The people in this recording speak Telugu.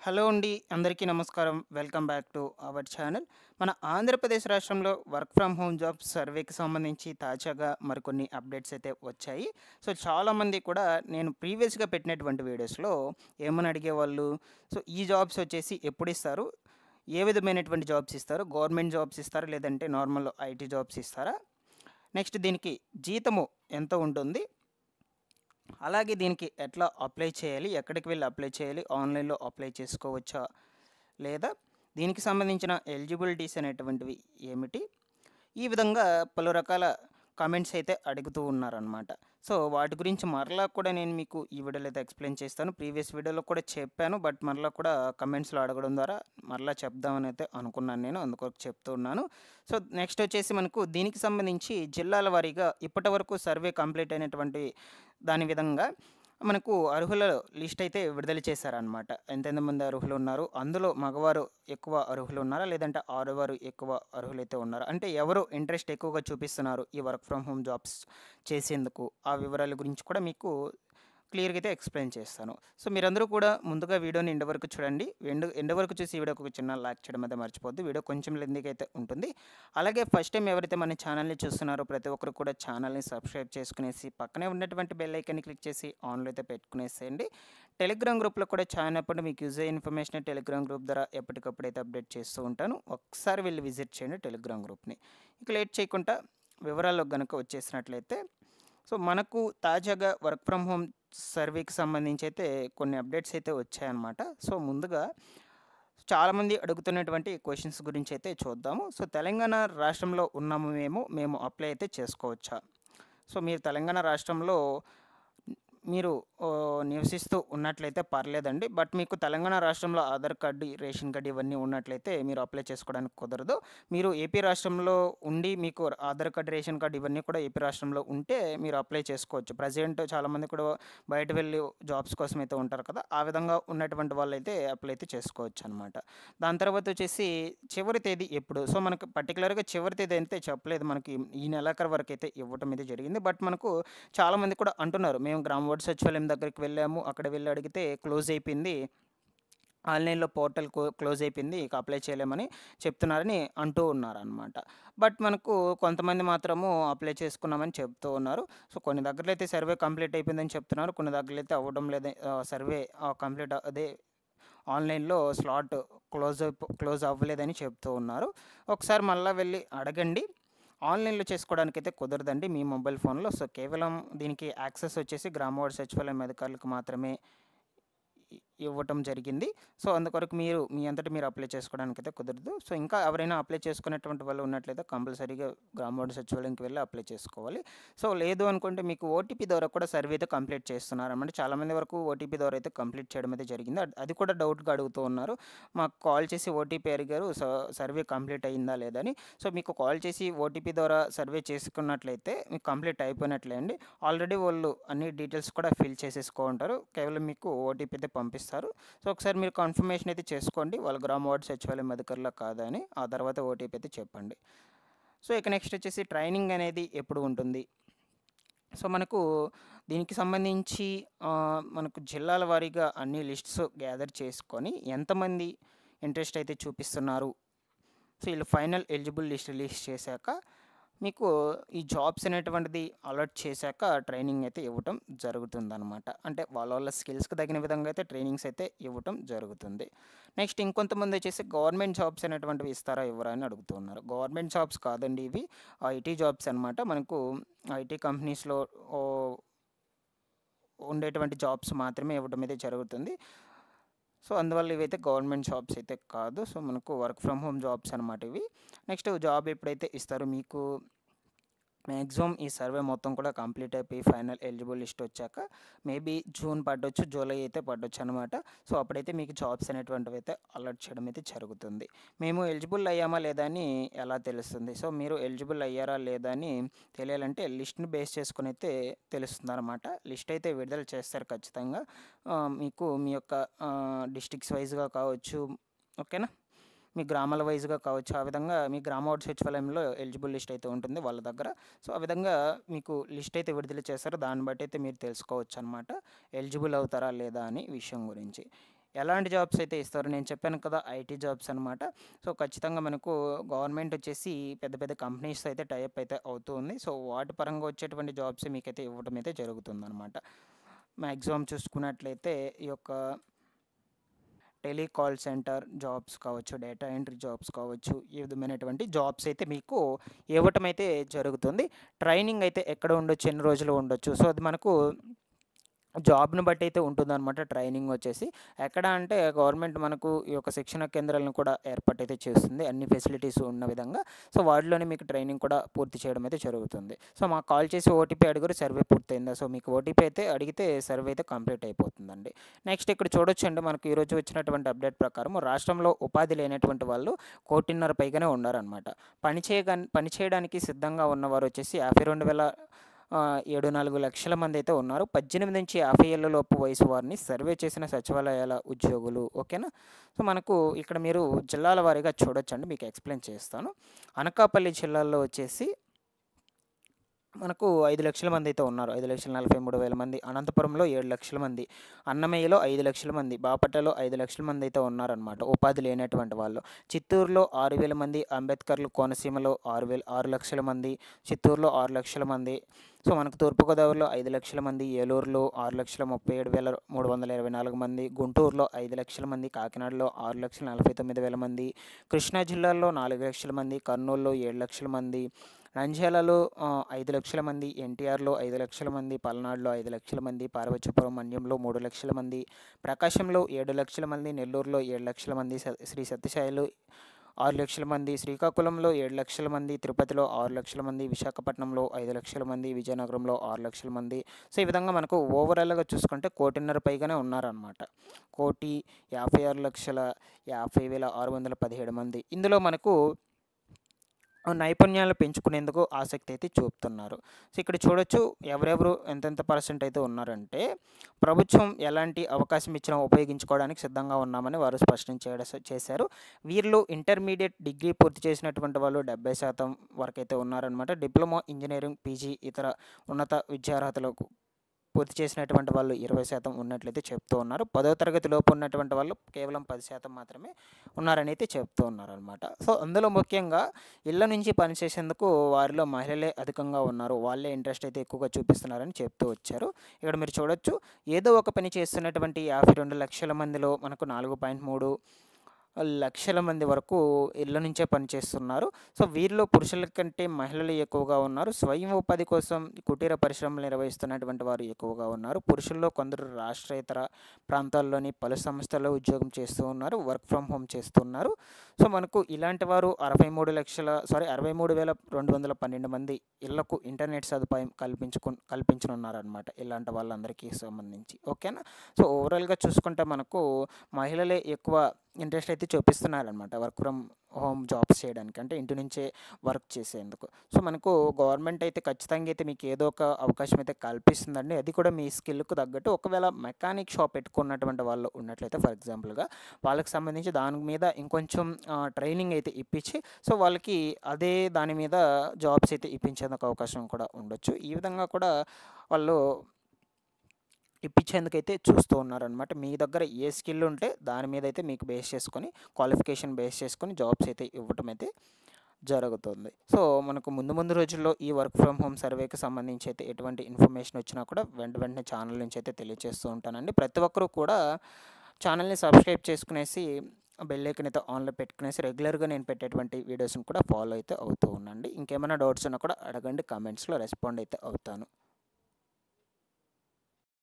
హలో అండి. అందరికీ నమస్కారం. Welcome back to our channel. మన ఆంధ్రప్రదేశ్ రాష్ట్రంలో వర్క్ ఫ్రమ్ హోమ్ జాబ్స్ సర్వేకి సంబంధించి తాజాగా మరికొన్ని అప్డేట్స్ అయితే వచ్చాయి. సో, చాలామంది కూడా నేను ప్రీవియస్‌గా పెట్టినటువంటి వీడియోస్‌లో ఏమని అడిగేవాళ్ళు, సో, ఈ జాబ్స్ వచ్చేసి ఎప్పుడిస్తారు? ఏ విధమైనటువంటి జాబ్స్ ఇస్తారు? గవర్నమెంట్ జాబ్స్ ఇస్తారా? లేదంటే నార్మల్ ఐటీ జాబ్స్ ఇస్తారా? నెక్స్ట్ దీనికి జీతము ఎంత ఉంటుంది? అలాగే దీనికి ఎట్లా అప్లై చేయాలి? ఎక్కడికి వెళ్లి అప్లై చేయాలి? ఆన్‌లైన్‌లో అప్లై చేసుకోవచ్చా? లేదా దీనికి సంబంధించిన ఎలిజిబిలిటీస్ అనేటువంటివి ఏమిటి? ఈ విధంగా పలు రకాల కామెంట్స్ అయితే అడుగుతూ ఉన్నారనమాట. సో, వాటి గురించి మరలా కూడా నేను మీకు ఈ వీడియోలో అయితే ఎక్స్‌ప్లెయిన్ చేస్తాను. ప్రీవియస్ వీడియోలో కూడా చెప్పాను. బట్ మరలా కూడా కమెంట్స్‌లో అడగడం ద్వారా మరలా చెప్దామని అయితే అనుకున్నాను నేను. అందుకొరకు చెప్తూ ఉన్నాను. సో, నెక్స్ట్ వచ్చేసి మనకు దీనికి సంబంధించి జిల్లాల వారీగా ఇప్పటివరకు సర్వే కంప్లీట్ అయినటువంటి దాని విధంగా మనకు అర్హుల లిస్ట్ అయితే విడుదల చేశారనమాట. ఎంతెంతమంది అర్హులు ఉన్నారు? అందులో మగవారు ఎక్కువ అర్హులు ఉన్నారా? లేదంటే ఆడవారు ఎక్కువ అర్హులైతే ఉన్నారా? అంటే ఎవరు ఇంట్రెస్ట్ ఎక్కువగా చూపిస్తున్నారు ఈ వర్క్ ఫ్రమ్ హోమ్ జాబ్స్ చేసేందుకు? ఆ వివరాల గురించి కూడా మీకు క్లియర్‌గా అయితే ఎక్స్‌ప్లెయిన్ చేస్తాను. సో, మీరందరూ కూడా ముందుగా వీడియోని ఎండ్ వరకు చూడండి. ఎండ్ వరకు చూసి ఈ వీడియోకి ఒక చిన్న లైక్ చేయడం అయితే మర్చిపోవద్దు. వీడియో కొంచెం లెంతీగా అయితే ఉంటుంది. అలాగే ఫస్ట్ టైం ఎవరైతే మన ఛానల్‌ని చూస్తున్నారో ప్రతి ఒక్కరు కూడా ఛానల్‌ని సబ్స్క్రైబ్ చేసుకునేసి పక్కనే ఉన్నటువంటి బెల్ ఐకాన్‌ని క్లిక్ చేసి ఆన్‌లో అయితే పెట్టుకునేసేయండి. టెలిగ్రామ్ గ్రూప్‌లో కూడా జాయిన్ అవ్వండి. మీకు యూజ్ అయ్యే ఇన్ఫర్మేషన్ టెలిగ్రామ్ గ్రూప్ ద్వారా ఎప్పటికప్పుడు అయితే అప్డేట్ చేస్తూ ఉంటాను. ఒకసారి వెళ్లి విజిట్ చేయండి టెలిగ్రామ్ గ్రూప్‌ని. ఇక లేట్ చేయకుండా వివరాల్లోకి గనుక వచ్చేసినట్లయితే, సో, మనకు తాజాగా వర్క్ ఫ్రమ్ హోమ్ సర్వేకి సంబంధించి అయితే కొన్ని అప్డేట్స్ అయితే వచ్చాయన్నమాట. సో, ముందుగా చాలామంది అడుగుతున్నటువంటి క్వెషన్స్ గురించి అయితే చూద్దాము. సో, తెలంగాణ రాష్ట్రంలో ఉన్నాము మేము అప్లై అయితే చేసుకోవచ్చా? సో, మీరు తెలంగాణ రాష్ట్రంలో మీరు నివసిస్తూ ఉన్నట్లయితే పర్లేదండి. బట్ మీకు తెలంగాణ రాష్ట్రంలో ఆధార్ కార్డు, రేషన్ కార్డ్ ఇవన్నీ ఉన్నట్లయితే మీరు అప్లై చేసుకోవడానికి కుదరదు. మీరు ఏపీ రాష్ట్రంలో ఉండి మీకు ఆధార్ కార్డ్, రేషన్ కార్డ్ ఇవన్నీ కూడా ఏపీ రాష్ట్రంలో ఉంటే మీరు అప్లై చేసుకోవచ్చు. ప్రెజెంట్ చాలామంది కూడా బయట వెళ్ళి జాబ్స్ కోసం అయితే ఉంటారు కదా! ఆ విధంగా ఉన్నటువంటి వాళ్ళైతే అప్లై అయితే చేసుకోవచ్చనమాట. దాని తర్వాత వచ్చేసి చివరి తేదీ ఎప్పుడు? సో, మనకు పర్టిక్యులర్‌గా చివరి తేదీ అయితే చెప్పలేదు. మనకి ఈ నెలాఖరు వరకైతే ఇవ్వటం అయితే జరిగింది. బట్ మనకు చాలామంది కూడా అంటున్నారు. మేము గ్రామ వార్డ్ సచివాలయం దగ్గరికి వెళ్ళాము. అక్కడ వెళ్లి అడిగితే క్లోజ్ అయిపోయింది. ఆన్‌లైన్‌లో పోర్టల్ క్లోజ్ అయిపోయింది. ఇక అప్లై చేయలేమని చెప్తున్నారని అంటూ ఉన్నారనమాట. బట్ మనకు కొంతమంది మాత్రము అప్లై చేసుకున్నామని చెప్తూ ఉన్నారు. సో, కొన్ని దగ్గరలో అయితే సర్వే కంప్లీట్ అయిపోయిందని చెప్తున్నారు. కొన్ని దగ్గరలో అయితే అవ్వడం లేదు. సర్వే కంప్లీట్ అదే ఆన్‌లైన్‌లో స్లాట్ క్లోజ్ అవ్వలేదని చెప్తూ ఉన్నారు. ఒకసారి మళ్ళా వెళ్లి అడగండి. ఆన్‌లైన్‌లో చేసుకోవడానికైతే కుదరదండి మీ మొబైల్ ఫోన్‌లో. సో, కేవలం దీనికి యాక్సెస్ వచ్చేసి గ్రామ వార్డ్ సచివాలయం అధికారులకు మాత్రమే ఇవ్వటం జరిగింది. సో, అందుకొరకు మీరు మీ అంతట మీరు అప్లై చేసుకోవడానికైతే కుదరదు. సో, ఇంకా ఎవరైనా అప్లై చేసుకున్నటువంటి వాళ్ళు ఉన్నట్లయితే కంపల్సరీగా గ్రామ వార్డ్ సచివాలయంకి వెళ్లి అప్లై చేసుకోవాలి. సో, లేదు అనుకుంటే మీకు ఓటీపీ ద్వారా కూడా సర్వే అయితే కంప్లీట్ చేస్తున్నారన్నమాట. చాలామంది వరకు ఓటీపీ ద్వారా అయితే కంప్లీట్ చేయడం అయితే జరిగింది. అది కూడా డౌట్‌గా అడుగుతూ ఉన్నారు. మాకు కాల్ చేసి ఓటీపీ అడిగారు. సర్వే కంప్లీట్ అయిందా లేదా అని. సో, మీకు కాల్ చేసి ఓటీపీ ద్వారా సర్వే చేసుకున్నట్లయితే మీకు కంప్లీట్ అయిపోయినట్లే అండి. ఆల్రెడీ వాళ్ళు అన్ని డీటెయిల్స్ కూడా ఫిల్ చేసేసుకుంటారు. కేవలం మీకు ఓటీపీ అయితే పంపిస్తారు. సో, ఒకసారి మీరు కన్ఫర్మేషన్ అయితే చేసుకోండి. వాళ్ళు గ్రామ వార్డ్ సచివాలయం అధికారులా కాదా అని. ఆ తర్వాత ఓటీపీ అయితే చెప్పండి. సో, ఇక నెక్స్ట్ వచ్చేసి ట్రైనింగ్ అనేది ఎప్పుడు ఉంటుంది? సో, మనకు దీనికి సంబంధించి మనకు జిల్లాల వారీగా అన్ని లిస్ట్స్ గ్యాదర్ చేసుకొని ఎంతమంది ఇంట్రెస్ట్ అయితే చూపిస్తున్నారు. సో, ఈళ్ళు ఫైనల్ ఎలిజిబుల్ లిస్ట్ రిలీజ్ చేశాక మీకు ఈ జాబ్స్ అనేటువంటిది అలర్ట్ చేశాక ట్రైనింగ్ అయితే ఇవ్వటం జరుగుతుందనమాట. అంటే వాళ్ళ స్కిల్స్‌కి తగిన విధంగా అయితే ట్రైనింగ్స్ అయితే ఇవ్వటం జరుగుతుంది. నెక్స్ట్ ఇంకొంతమంది వచ్చేసి గవర్నమెంట్ జాబ్స్ అనేటువంటివి ఇస్తారా? ఇవ్వరా? అని అడుగుతూ ఉన్నారు. గవర్నమెంట్ జాబ్స్ కాదండి ఇవి. ఐటీ జాబ్స్ అనమాట. మనకు ఐటీ కంపెనీస్‌లో ఓహ్, ఉండేటువంటి జాబ్స్ మాత్రమే ఇవ్వడం అయితే జరుగుతుంది. సో, అందువల్ల ఇవైతే గవర్నమెంట్ జాబ్స్ అయితే కాదు. సో, మనకు వర్క్ ఫ్రమ్ హోమ్ జాబ్స్ అనమాట ఇవి. నెక్స్ట్ జాబ్ ఎప్పుడైతే ఇస్తారో మీకు మాక్సిమం ఈ సర్వే మొత్తం కూడా కంప్లీట్ అయిపోయి ఫైనల్ ఎలిజిబుల్ లిస్ట్ వచ్చాక మేబీ జూన్ పడొచ్చు, జూలై అయితే పడొచ్చు అనమాట. సో, అప్పుడైతే మీకు జాబ్స్ అనేటువంటివి అయితే అలర్ట్ చేయడం అయితే జరుగుతుంది. మేము ఎలిజిబుల్ అయ్యామా లేదా అని ఎలా తెలుస్తుంది? సో, మీరు ఎలిజిబుల్ అయ్యారా లేదా అని తెలియాలంటే లిస్ట్‌ని బేస్ చేసుకొని అయితే తెలుస్తుందనమాట. లిస్ట్ అయితే విడుదల చేస్తారు ఖచ్చితంగా. మీకు మీ యొక్క డిస్ట్రిక్ట్స్ వైస్‌గా కావచ్చు. ఓకేనా? మీ గ్రామాల వైస్‌గా కావచ్చు. ఆ విధంగా మీ గ్రామ వార్డ్ సచివాలయంలో ఎలిజిబుల్ లిస్ట్ అయితే ఉంటుంది వాళ్ళ దగ్గర. సో, ఆ విధంగా మీకు లిస్ట్ అయితే విడుదల చేస్తారు. దాన్ని బట్టి అయితే మీరు తెలుసుకోవచ్చనమాట. ఎలిజిబుల్ అవుతారా లేదా అని విషయం గురించి. ఎలాంటి జాబ్స్ అయితే ఇస్తారు? నేను చెప్పాను కదా! ఐటీ జాబ్స్ అనమాట. సో, ఖచ్చితంగా మనకు గవర్నమెంట్ వచ్చేసి పెద్ద పెద్ద కంపెనీస్‌తో అయితే టై అప్ అయితే అవుతూ ఉంది. సో, వాటి పరంగా వచ్చేటువంటి జాబ్స్ మీకైతే ఇవ్వడం అయితే జరుగుతుందనమాట. మాక్సిమం చూసుకున్నట్లయితే ఈ యొక్క టెలికాల్ సెంటర్ జాబ్స్ కావచ్చు, డేటా ఎంట్రీ జాబ్స్ కావచ్చు, ఈ విధమైనటువంటి జాబ్స్ అయితే మీకు ఇవ్వటం అయితే జరుగుతుంది. ట్రైనింగ్ అయితే ఎక్కడ ఉండొచ్చు, ఎన్ని రోజులు ఉండొచ్చు. సో, అది మనకు జాబ్‌ని బట్టి అయితే ఉంటుందనమాట ట్రైనింగ్ వచ్చేసి. ఎక్కడ అంటే గవర్నమెంట్ మనకు ఈ యొక్క శిక్షణ కేంద్రాలను కూడా ఏర్పాటైతే చేస్తుంది. అన్ని ఫెసిలిటీస్ ఉన్న విధంగా. సో, వాటిలోనే మీకు ట్రైనింగ్ కూడా పూర్తి చేయడం అయితే జరుగుతుంది. సో, మాకు కాల్ చేసి ఓటీపీ అడిగారు. సర్వే పూర్తయిందా? సో, మీకు ఓటీపీ అయితే అడిగితే సర్వే అయితే కంప్లీట్ అయిపోతుందండి. నెక్స్ట్ ఇక్కడ చూడొచ్చండి మనకు ఈరోజు వచ్చినటువంటి అప్డేట్ ప్రకారం రాష్ట్రంలో ఉపాధి లేనటువంటి వాళ్ళు 1,500,000 పైగానే ఉన్నారనమాట. పని చేయడానికి సిద్ధంగా ఉన్నవారు వచ్చేసి 52,74 లక్షల మంది అయితే ఉన్నారు. 18-50 ఏళ్ల లోపు వయసు వారిని సర్వే చేసిన సచివాలయాల ఉద్యోగులు. ఓకేనా? సో, మనకు ఇక్కడ మీరు జిల్లాల వారీగా చూడొచ్చండి. మీకు ఎక్స్‌ప్లెయిన్ చేస్తాను. అనకాపల్లి జిల్లాలో వచ్చేసి మనకు 5,00,000 మంది అయితే ఉన్నారు. 5,43,000 మంది. అనంతపురంలో 7,00,000 మంది. అన్నమయ్యలో 5,00,000 మంది. బాపట్లలో 5,00,000 మంది అయితే ఉన్నారనమాట. ఉపాధి లేనటువంటి వాళ్ళు. చిత్తూరులో 6,000 మంది. అంబేద్కర్లు కోనసీమలో 6,00,000 మంది. చిత్తూరులో 6,00,000 మంది. సో, మనకు తూర్పుగోదావరిలో 5,00,000 మంది. ఏలూరులో 6,37,324 మంది. గుంటూరులో 5,00,000 మంది. కాకినాడలో 6,49,000 మంది. కృష్ణా జిల్లాలో 4,00,000 మంది. కర్నూలులో 7,00,000 మంది. నంద్యాలలో 5,00,000 మంది. ఎన్టీఆర్‌లో 5,00,000 మంది. పల్నాడులో 5,00,000 మంది. పార్వతీపురం మన్యంలో 3,00,000 మంది. ప్రకాశంలో 7,00,000 మంది. నెల్లూరులో 7,00,000 మంది. శ్రీ సత్యసాయిలో 6,00,000 మంది. శ్రీకాకుళంలో 7,00,000 మంది. తిరుపతిలో 6,00,000 మంది. విశాఖపట్నంలో 5,00,000 మంది. విజయనగరంలో 6,00,000 మంది. సో, ఈ విధంగా మనకు ఓవరాల్‌గా చూసుకుంటే 1,50,000 పైగానే ఉన్నారనమాట. 1,56,50,617 మంది. ఇందులో మనకు నైపుణ్యాలు పెంచుకునేందుకు ఆసక్తి అయితే చూపుతున్నారు. సో, ఇక్కడ చూడొచ్చు ఎవరెవరు ఎంతెంత పర్సెంట్ అయితే ఉన్నారంటే, ప్రభుత్వం ఎలాంటి అవకాశం ఇచ్చినా ఉపయోగించుకోవడానికి సిద్ధంగా ఉన్నామని వారు స్పష్టం చేశారు. వీరిలో ఇంటర్మీడియేట్ డిగ్రీ పూర్తి చేసినటువంటి వాళ్ళు 70% వరకైతే ఉన్నారనమాట. డిప్లొమా, ఇంజినీరింగ్, పీజీ ఇతర ఉన్నత విద్యార్హతలకు పూర్తి చేసినటువంటి వాళ్ళు 20% ఉన్నట్లయితే చెప్తూ ఉన్నారు. 10వ తరగతి లోపు ఉన్నటువంటి వాళ్ళు కేవలం 10% మాత్రమే ఉన్నారని అయితే చెప్తూ ఉన్నారనమాట. సో, అందులో ముఖ్యంగా ఇళ్ల నుంచి పనిచేసేందుకు వారిలో మహిళలే అధికంగా ఉన్నారు. వాళ్ళే ఇంట్రెస్ట్ అయితే ఎక్కువగా చూపిస్తున్నారని చెప్తూ వచ్చారు. ఇక్కడ మీరు చూడొచ్చు ఏదో ఒక పని చేస్తున్నటువంటి 52,00,000 మందిలో మనకు 4.3 లక్షల మంది వరకు ఇళ్ల నుంచే పనిచేస్తున్నారు. సో, వీరిలో పురుషుల కంటే మహిళలు ఎక్కువగా ఉన్నారు. స్వయం ఉపాధి కోసం కుటీర పరిశ్రమలు నిర్వహిస్తున్నటువంటి వారు ఎక్కువగా ఉన్నారు. పురుషుల్లో కొందరు రాష్ట్రేతర ప్రాంతాల్లోని పలు సంస్థల్లో ఉద్యోగం చేస్తూ ఉన్నారు. వర్క్ ఫ్రమ్ హోమ్ చేస్తున్నారు. సో, మనకు ఇలాంటి వారు 63,212 మంది ఇళ్లకు ఇంటర్నెట్ సదుపాయం కల్పించనున్నారనమాట. ఇలాంటి వాళ్ళందరికీ సంబంధించి. ఓకేనా? సో, ఓవరాల్‌గా చూసుకుంటే మనకు మహిళలే ఎక్కువ ఇంట్రెస్ట్ అయితే చూపిస్తున్నారనమాట వర్క్ ఫ్రమ్ హోమ్ జాబ్స్ చేయడానికి. అంటే ఇంటి నుంచే వర్క్ చేసేందుకు. సో, మనకు గవర్నమెంట్ అయితే ఖచ్చితంగా అయితే మీకు ఏదో ఒక అవకాశం అయితే కల్పిస్తుందండి. అది కూడా మీ స్కిల్‌కు తగ్గట్టు. ఒకవేళ మెకానిక్ షాప్ పెట్టుకున్నటువంటి వాళ్ళు ఉన్నట్లయితే ఫర్ ఎగ్జాంపుల్‌గా వాళ్ళకి సంబంధించి దాని మీద ఇంకొంచెం ట్రైనింగ్ అయితే ఇప్పించి సో, వాళ్ళకి అదే దాని మీద జాబ్స్ అయితే ఇప్పించేందుకు అవకాశం కూడా ఉండొచ్చు. ఈ విధంగా కూడా వాళ్ళు ఇప్పించేందుకైతే చూస్తూ ఉన్నారనమాట. మీ దగ్గర ఏ స్కిల్ ఉంటే దాని మీద అయితే మీకు బేస్ చేసుకొని క్వాలిఫికేషన్ బేస్ చేసుకొని జాబ్స్ అయితే ఇవ్వటం అయితే జరుగుతుంది. సో, మనకు ముందు ముందు రోజుల్లో ఈ వర్క్ ఫ్రమ్ హోమ్ సర్వేకి సంబంధించి అయితే ఎటువంటి ఇన్ఫర్మేషన్ వచ్చినా కూడా వెంటనే ఛానల్ నుంచి అయితే తెలియజేస్తూ ఉంటానండి. ప్రతి ఒక్కరూ కూడా ఛానల్‌ని సబ్స్క్రైబ్ చేసుకునేసి బెల్ ఐకాన్ అయితే ఆన్‌లో పెట్టుకునేసి రెగ్యులర్‌గా నేను పెట్టేటువంటి వీడియోస్‌ని కూడా ఫాలో అయితే అవుతూ ఉండండి. ఇంకేమైనా డౌట్స్ ఉన్నా కూడా అడగండి. కామెంట్స్‌లో రెస్పాండ్ అయితే అవుతాను.